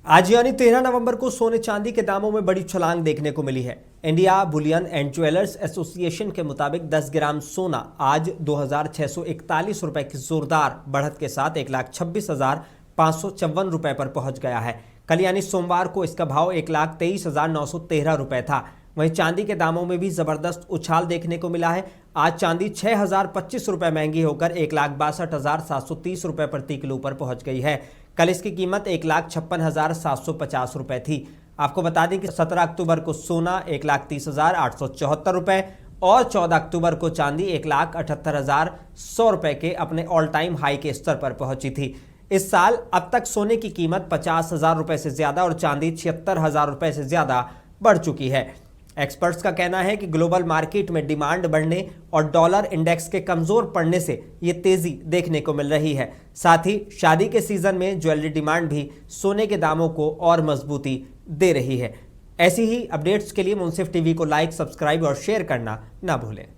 आज यानी 13 नवंबर को सोने चांदी के दामों में बड़ी छलांग देखने को मिली है। India Boolean and jewellers association के मुताबिक 10 ग्राम सोना आज 2,641 रुपए की जोरदार बढ़त के साथ 1,26,554 रुपए पर पहुंच गया है। कल यानी सोमवार को इसका भाव 1,23,913 रुपए था। वहीं चांदी के दामों में भी जबरदस्त उछाल देखने को मिला है। आज चांदी 6,025 रुपए महंगी होकर 1,62,730 रुपए प्रति किलो पर पहुंच गई है। कल इसकी कीमत 1,56,750 रुपए थी। आपको बता दें कि 17 अक्टूबर को सोना 1,30,874 रुपए और 14 अक्टूबर को चांदी 1,78,100 रुपए के अपने ऑल टाइम हाई के स्तर पर पहुंची थी। इस साल अब तक सोने की कीमत 50,000 रुपए से ज्यादा और चांदी 76,000 रुपए से ज्यादा बढ़ चुकी है। एक्सपर्ट्स का कहना है कि ग्लोबल मार्केट में डिमांड बढ़ने और डॉलर इंडेक्स के कमजोर पड़ने से ये तेजी देखने को मिल रही है। साथ ही शादी के सीजन में ज्वेलरी डिमांड भी सोने के दामों को और मजबूती दे रही है। ऐसी ही अपडेट्स के लिए मुंसिफ टीवी को लाइक, सब्सक्राइब और शेयर करना ना भूलें।